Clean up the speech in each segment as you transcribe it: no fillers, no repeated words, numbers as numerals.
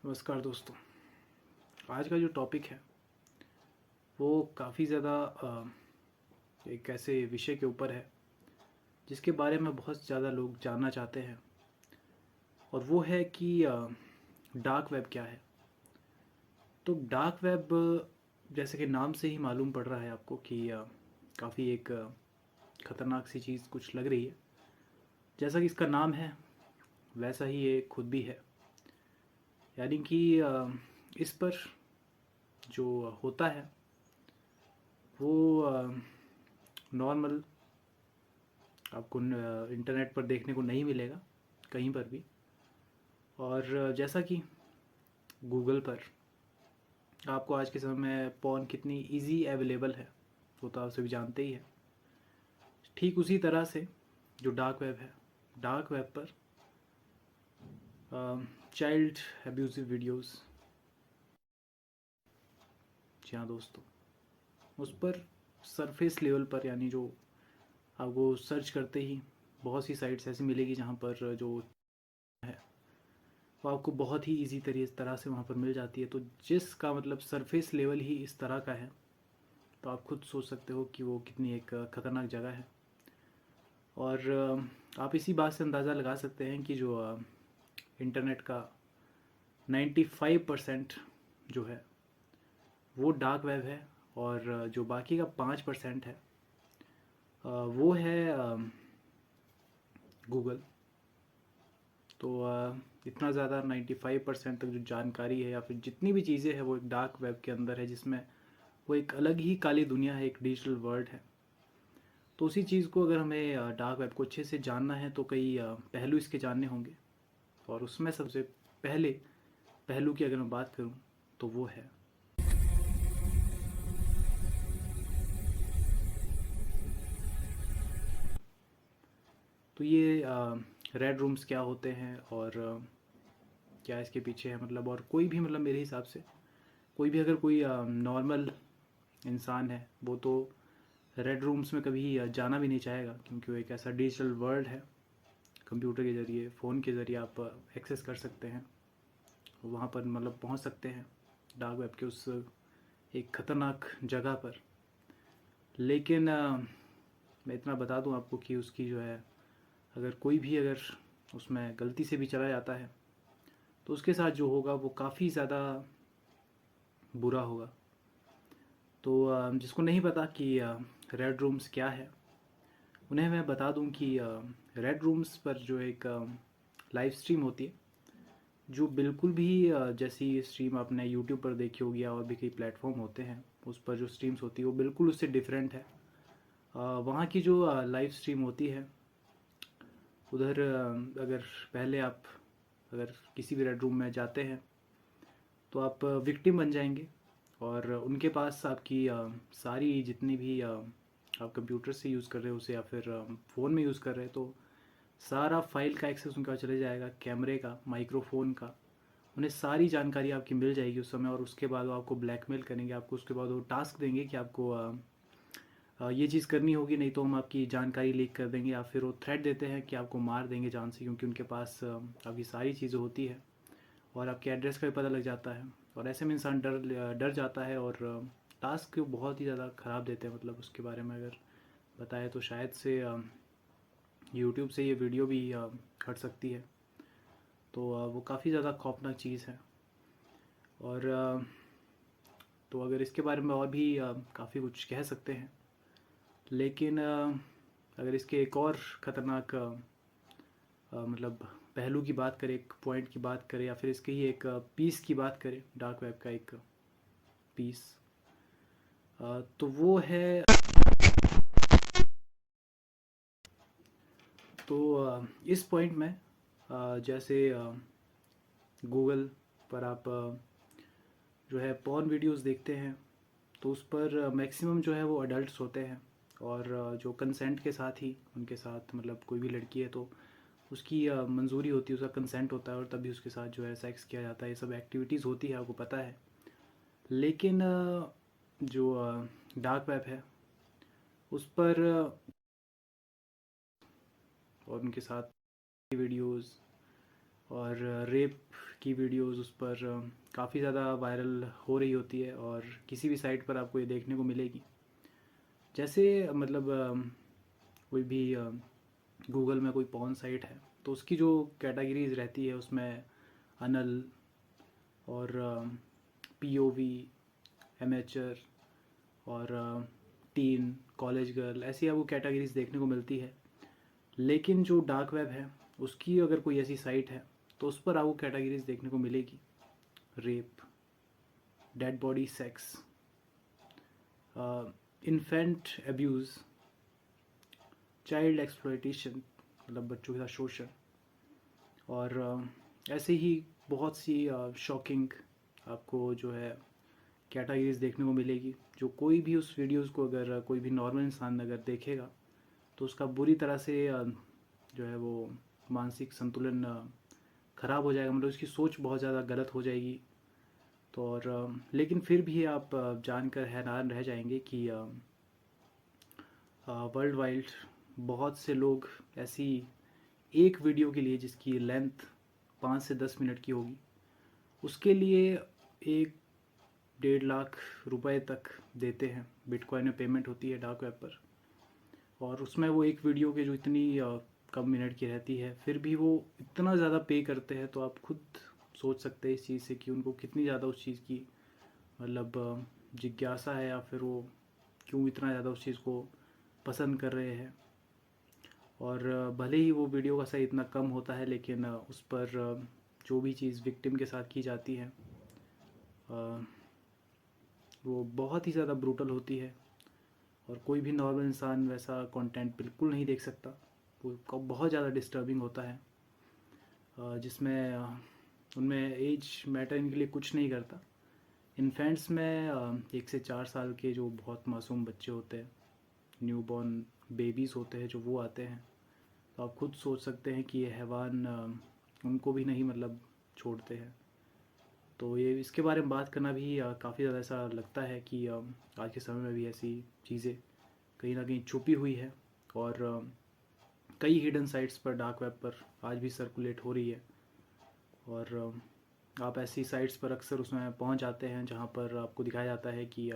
नमस्कार दोस्तों। आज का जो टॉपिक है वो काफ़ी ज़्यादा एक ऐसे विषय के ऊपर है जिसके बारे में बहुत ज़्यादा लोग जानना चाहते हैं, और वो है कि डार्क वेब क्या है। तो डार्क वेब, जैसे कि नाम से ही मालूम पड़ रहा है आपको कि काफ़ी एक ख़तरनाक सी चीज़ कुछ लग रही है। जैसा कि इसका नाम है वैसा ही ये खुद भी है, यानी कि इस पर जो होता है वो नॉर्मल आपको इंटरनेट पर देखने को नहीं मिलेगा कहीं पर भी। और जैसा कि गूगल पर आपको आज के समय में पॉर्न कितनी इजी अवेलेबल है वो तो आप सभी जानते ही है। ठीक उसी तरह से जो डार्क वेब है, डार्क वेब पर चाइल्ड एब्यूजिव वीडियोस, जी हाँ दोस्तों, उस पर सरफेस लेवल पर, यानी जो आपको सर्च करते ही बहुत सी साइट्स ऐसी मिलेगी जहाँ पर जो है वो आपको बहुत ही इजी तरह से वहाँ पर मिल जाती है। तो जिसका मतलब सरफेस लेवल ही इस तरह का है तो आप खुद सोच सकते हो कि वो कितनी एक ख़तरनाक जगह है। और आप इसी बात से अंदाज़ा लगा सकते हैं कि जो इंटरनेट का 95% जो है वो डार्क वेब है, और जो बाकी का 5% है वो है गूगल। तो इतना ज़्यादा 95% तक जो जानकारी है या फिर जितनी भी चीज़ें हैं वो एक डार्क वेब के अंदर है, जिसमें वो एक अलग ही काली दुनिया है, एक डिजिटल वर्ल्ड है। तो उसी चीज़ को अगर हमें डार्क वेब को अच्छे से जानना है तो कई पहलू इसके जानने होंगे, और उसमें सबसे पहले पहलू की अगर मैं बात करूं तो वो है तो ये रेड रूम्स क्या होते हैं, और क्या इसके पीछे है मतलब। और कोई भी मतलब मेरे हिसाब से कोई भी अगर कोई नॉर्मल इंसान है वो तो रेड रूम्स में कभी जाना भी नहीं चाहेगा, क्योंकि वो एक ऐसा डिजिटल वर्ल्ड है। कंप्यूटर के ज़रिए, फ़ोन के ज़रिए आप एक्सेस कर सकते हैं, वहाँ पर मतलब पहुँच सकते हैं डार्क वेब के उस एक ख़तरनाक जगह पर। लेकिन मैं इतना बता दूं आपको कि उसकी जो है, अगर कोई भी अगर उसमें गलती से भी चला जाता है तो उसके साथ जो होगा वो काफ़ी ज़्यादा बुरा होगा। तो जिसको नहीं पता कि रेड रूम्स क्या है, उन्हें मैं बता दूं कि रेड रूम्स पर जो एक लाइव स्ट्रीम होती है, जो बिल्कुल भी जैसी स्ट्रीम आपने यूट्यूब पर देखी होगी या और भी कई प्लेटफॉर्म होते हैं उस पर जो स्ट्रीम्स होती है वो बिल्कुल उससे डिफरेंट है। वहाँ की जो लाइव स्ट्रीम होती है उधर अगर पहले आप अगर किसी भी रेड रूम में जाते हैं तो आप विक्टिम बन जाएंगे, और उनके पास आपकी सारी जितनी भी आप कंप्यूटर से यूज़ कर रहे हो उसे, या फिर फ़ोन में यूज़ कर रहे हैं, तो सारा फाइल का एक्सेस उनके पास चले जाएगा, कैमरे का, माइक्रोफोन का। उन्हें सारी जानकारी आपकी मिल जाएगी उस समय, और उसके बाद वो आपको ब्लैकमेल करेंगे। आपको उसके बाद वो टास्क देंगे कि आपको ये चीज़ करनी होगी, नहीं तो हम आपकी जानकारी लीक कर देंगे, या फिर वो थ्रेट देते हैं कि आपको मार देंगे जान से, क्योंकि उनके पास आपकी सारी चीज़ें होती है और आपके एड्रेस का भी पता लग जाता है। और ऐसे में इंसान डर डर जाता है, और टास्क बहुत ही ज़्यादा ख़राब देते हैं। मतलब उसके बारे में अगर बताए तो शायद से यूट्यूब से ये वीडियो भी हट सकती है। तो वो काफ़ी ज़्यादा खौफनाक चीज़ है। और तो अगर इसके बारे में और भी काफ़ी कुछ कह सकते हैं, लेकिन अगर इसके एक और ख़तरनाक मतलब पहलू की बात करें, एक पॉइंट की बात करें, या फिर इसके ही एक पीस की बात करें, डार्क वेब का एक पीस, तो वो है, तो इस पॉइंट में जैसे गूगल पर आप जो है पॉर्न वीडियोस देखते हैं तो उस पर मैक्सिमम जो है वो अडल्ट्स होते हैं, और जो कंसेंट के साथ ही उनके साथ, मतलब कोई भी लड़की है तो उसकी मंजूरी होती है, उसका कंसेंट होता है, और तभी उसके साथ जो है सेक्स किया जाता है। ये सब एक्टिविटीज़ होती है, आपको पता है। लेकिन जो डार्क वेब है उस पर और उनके साथ वीडियोस और रेप की वीडियोस उस पर काफ़ी ज़्यादा वायरल हो रही होती है, और किसी भी साइट पर आपको ये देखने को मिलेगी। जैसे मतलब कोई भी गूगल में कोई पॉर्न साइट है तो उसकी जो कैटेगरीज रहती है उसमें अनल और पीओवी, एमेचर और टीन, कॉलेज गर्ल, ऐसी आपको कैटेगरीज देखने को मिलती है। लेकिन जो डार्क वेब है उसकी अगर कोई ऐसी साइट है तो उस पर आपको कैटेगरीज देखने को मिलेगी: rape, dead body sex, infant abuse, child exploitation मतलब बच्चों के साथ शोषण, और ऐसे ही बहुत सी शॉकिंग आपको जो है कैटेगरीज देखने को मिलेगी, जो कोई भी उस वीडियोस को अगर कोई भी नॉर्मल इंसान अगर देखेगा तो उसका बुरी तरह से जो है वो मानसिक संतुलन ख़राब हो जाएगा, मतलब उसकी सोच बहुत ज़्यादा गलत हो जाएगी। तो और लेकिन फिर भी आप जानकर हैरान रह जाएंगे कि वर्ल्ड वाइड बहुत से लोग ऐसी एक वीडियो के लिए जिसकी लेंथ 5 से 10 मिनट की होगी उसके लिए 1-1.5 लाख रुपए तक देते हैं। बिटकॉइन में पेमेंट होती है डार्क वेब पर, और उसमें वो एक वीडियो के जो इतनी कम मिनट की रहती है फिर भी वो इतना ज़्यादा पे करते हैं। तो आप खुद सोच सकते हैं इस चीज़ से कि उनको कितनी ज़्यादा उस चीज़ की मतलब जिज्ञासा है, या फिर वो क्यों इतना ज़्यादा उस चीज़ को पसंद कर रहे हैं। और भले ही वो वीडियो का सही इतना कम होता है लेकिन उस पर जो भी चीज़ विक्टिम के साथ की जाती है वो बहुत ही ज़्यादा ब्रूटल होती है, और कोई भी नॉर्मल इंसान वैसा कंटेंट बिल्कुल नहीं देख सकता। वो बहुत ज़्यादा डिस्टर्बिंग होता है, जिसमें उनमें एज मैटर इनके लिए कुछ नहीं करता। इन्फेंट्स में 1 से 4 साल के जो बहुत मासूम बच्चे होते हैं, न्यू बॉर्न बेबीज़ होते हैं, जो वो आते हैं, तो आप खुद सोच सकते हैं कि ये हैवान उनको भी नहीं मतलब छोड़ते हैं। तो ये इसके बारे में बात करना भी काफ़ी ज़्यादा ऐसा लगता है कि आज के समय में भी ऐसी चीज़ें कहीं ना कहीं छुपी हुई है, और कई हिडन साइट्स पर डार्क वेब पर आज भी सर्कुलेट हो रही है। और आप ऐसी साइट्स पर अक्सर उसमें पहुंच जाते हैं जहां पर आपको दिखाया जाता है कि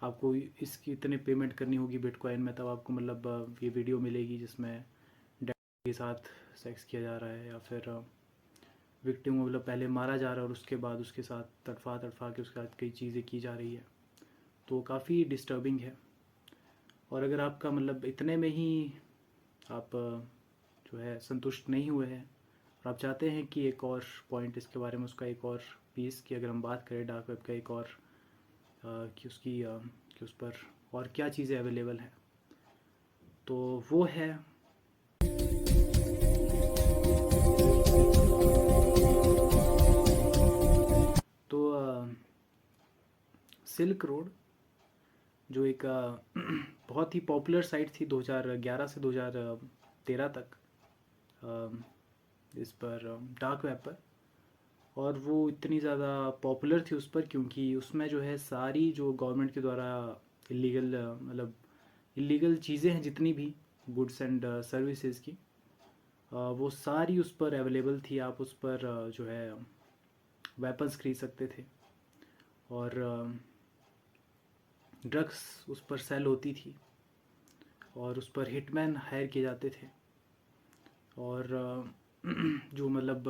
आपको इसकी इतने पेमेंट करनी होगी बिटकॉइन में, तब आपको मतलब ये वीडियो मिलेगी जिसमें डैड के साथ सेक्स किया जा रहा है, या फिर विक्टिम को मतलब पहले मारा जा रहा है और उसके बाद उसके साथ तड़फा तड़फा के उसके साथ कई चीज़ें की जा रही है। तो काफ़ी डिस्टर्बिंग है। और अगर आपका मतलब इतने में ही आप जो है संतुष्ट नहीं हुए हैं और आप चाहते हैं कि एक और पॉइंट इसके बारे में, उसका एक और पीस की अगर हम बात करें डार्क वेब का एक और कि उसकी कि उस पर और क्या चीज़ें अवेलेबल हैं, तो वो है तो सिल्क रोड, जो एक बहुत ही पॉपुलर साइट थी 2011 से 2013 तक इस पर डार्क वेब पर। और वो इतनी ज़्यादा पॉपुलर थी उस पर क्योंकि उसमें जो है सारी जो गवर्नमेंट के द्वारा इलीगल मतलब इलीगल चीज़ें हैं जितनी भी गुड्स एंड सर्विसेज की, वो सारी उस पर अवेलेबल थी। आप उस पर जो है वेपन्स खरीद सकते थे, और ड्रग्स उस पर सेल होती थी, और उस पर हिटमैन हायर किए जाते थे। और जो मतलब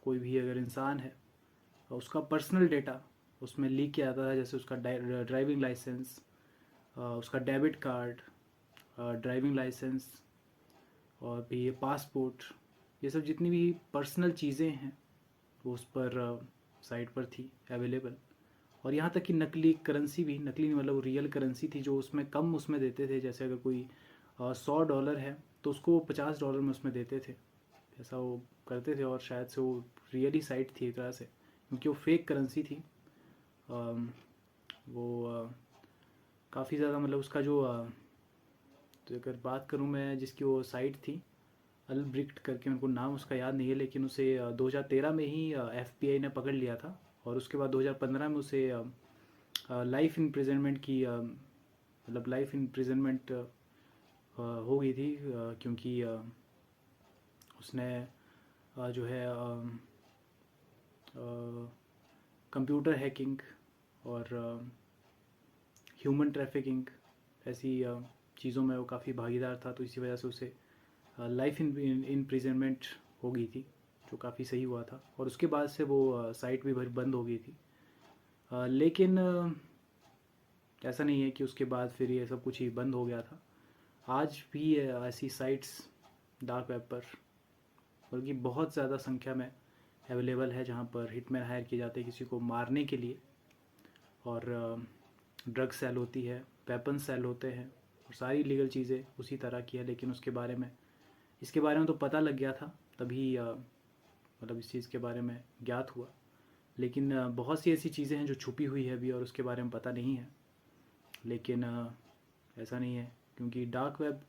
कोई भी अगर इंसान है उसका पर्सनल डेटा उसमें लीक किया जाता था, जैसे उसका ड्राइविंग लाइसेंस, उसका डेबिट कार्ड, ड्राइविंग लाइसेंस, और भी ये पासपोर्ट, ये सब जितनी भी पर्सनल चीज़ें हैं वो उस पर साइट पर थी अवेलेबल। और यहाँ तक कि नकली करेंसी भी, नकली नहीं मतलब रियल करेंसी थी जो उसमें कम उसमें देते थे। जैसे अगर कोई $100 है तो उसको वो $50 में उसमें देते थे, ऐसा वो करते थे। और शायद से वो रियली साइट थी एक तरह से, क्योंकि वो फेक करेंसी थी। वो काफ़ी ज़्यादा मतलब उसका जो तो अगर बात करूँ मैं जिसकी वो साइट थी, अल्ब्रिक्ट करके, उनको नाम उसका याद नहीं है, लेकिन उसे 2013 में ही FBI ने पकड़ लिया था। और उसके बाद 2015 में उसे लाइफ इम्प्रिजनमेंट की मतलब लाइफ इम्प्रिजनमेंट हो गई थी, क्योंकि उसने जो है कंप्यूटर हैकिंग और ह्यूमन ट्रैफिकिंग ऐसी चीज़ों में वो काफ़ी भागीदार था, तो इसी वजह से उसे लाइफ इम्प्रिजनमेंट हो गई थी, जो काफ़ी सही हुआ था। और उसके बाद से वो साइट भी बंद हो गई थी। लेकिन ऐसा नहीं है कि उसके बाद फिर ये सब कुछ ही बंद हो गया था। आज भी ऐसी साइट्स डार्क वेब पर बल्कि बहुत ज़्यादा संख्या में अवेलेबल है, जहाँ पर हिटमैन हायर किए जाते हैं किसी को मारने के लिए, और ड्रग सेल होती है, वेपन सेल होते हैं, और सारी लीगल चीज़ें उसी तरह की है। लेकिन इसके बारे में तो पता लग गया था, तभी मतलब इस चीज़ के बारे में ज्ञात हुआ। लेकिन बहुत सी ऐसी चीज़ें हैं जो छुपी हुई है अभी और उसके बारे में पता नहीं है। लेकिन ऐसा नहीं है, क्योंकि डार्क वेब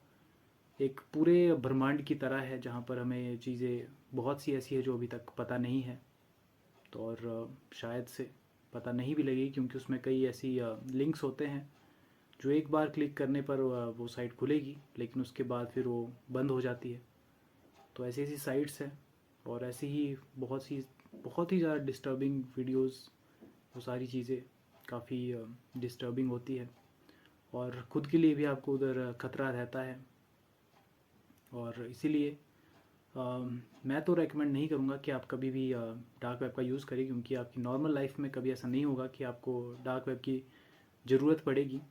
एक पूरे ब्रह्मांड की तरह है, जहाँ पर हमें चीज़ें बहुत सी ऐसी है जो अभी तक पता नहीं है। तो और शायद से पता नहीं भी लगेगी, क्योंकि उसमें कई ऐसी लिंक्स होते हैं जो एक बार क्लिक करने पर वो साइट खुलेगी, लेकिन उसके बाद फिर वो बंद हो जाती है। तो ऐसी ऐसी साइट्स हैं, और ऐसी ही बहुत ही ज़्यादा डिस्टर्बिंग वीडियोस, वो सारी चीज़ें काफ़ी डिस्टर्बिंग होती है, और ख़ुद के लिए भी आपको उधर ख़तरा रहता है। और इसीलिए मैं तो रेकमेंड नहीं करूँगा कि आप कभी भी डार्क वेब का यूज़ करें, क्योंकि आपकी नॉर्मल लाइफ में कभी ऐसा नहीं होगा कि आपको डार्क वेब की ज़रूरत पड़ेगी।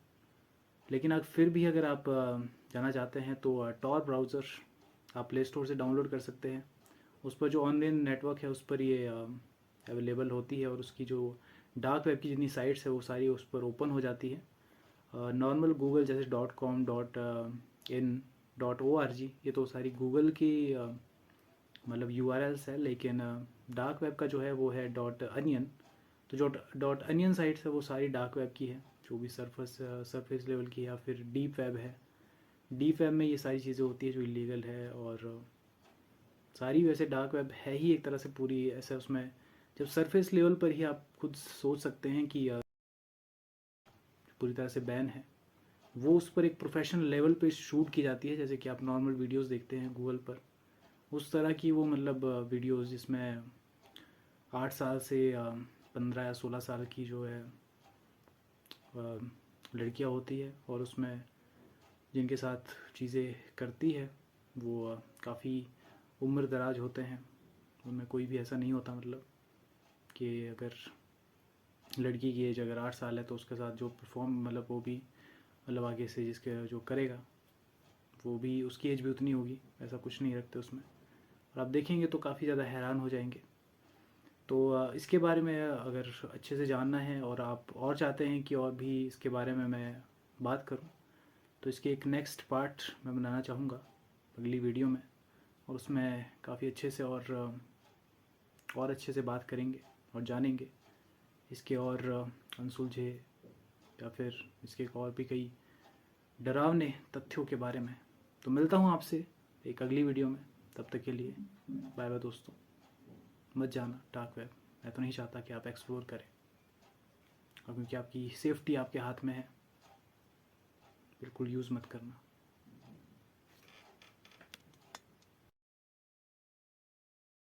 लेकिन फिर भी अगर आप जाना चाहते हैं तो टॉर ब्राउज़र आप प्ले स्टोर से डाउनलोड कर सकते हैं। उस पर जो ऑनलाइन नेटवर्क है उस पर ये अवेलेबल होती है, और उसकी जो डार्क वेब की जितनी साइट्स है वो सारी उस पर ओपन हो जाती है। नॉर्मल गूगल जैसे .com .in .org, ये तो सारी गूगल की मतलब URLs है। लेकिन डार्क वेब का जो है वो है .onion। तो जो .onion साइट्स है वो सारी डार्क वेब की है, जो भी सरफेस लेवल की, या फिर डीप वेब है। डीप वेब में ये सारी चीज़ें होती है जो इलीगल है, और सारी वैसे डार्क वेब है ही एक तरह से पूरी ऐसे उसमें जब सरफेस लेवल पर ही आप खुद सोच सकते हैं कि पूरी तरह से बैन है, वो उस पर एक प्रोफेशनल लेवल पे शूट की जाती है, जैसे कि आप नॉर्मल वीडियोस देखते हैं गूगल पर, उस तरह की वो मतलब वीडियोस जिसमें 8 साल से 15 या 16 साल की जो है लड़कियां होती है, और उसमें जिनके साथ चीज़ें करती है वो काफ़ी उम्र दराज होते हैं। उनमें कोई भी ऐसा नहीं होता, मतलब कि अगर लड़की की एज अगर 8 साल है तो उसके साथ जो परफॉर्म मतलब वो भी मतलब आगे से जिसके जो करेगा वो भी उसकी एज भी उतनी होगी, ऐसा कुछ नहीं रखते उसमें। और आप देखेंगे तो काफ़ी ज़्यादा हैरान हो जाएंगे। तो इसके बारे में अगर अच्छे से जानना है और आप और चाहते हैं कि और भी इसके बारे में मैं बात करूं, तो इसके एक नेक्स्ट पार्ट मैं बनाना चाहूँगा अगली वीडियो में, और उसमें काफ़ी अच्छे से और अच्छे से बात करेंगे और जानेंगे इसके और अनसुलझे या फिर इसके और भी कई डरावने तथ्यों के बारे में। तो मिलता हूँ आपसे एक अगली वीडियो में, तब तक के लिए बाय बाय दोस्तों। मत जाना डार्क वेब, मैं तो नहीं चाहता कि आप एक्सप्लोर करें, और क्योंकि आपकी सेफ्टी आपके हाथ में है, बिल्कुल यूज़ मत करना।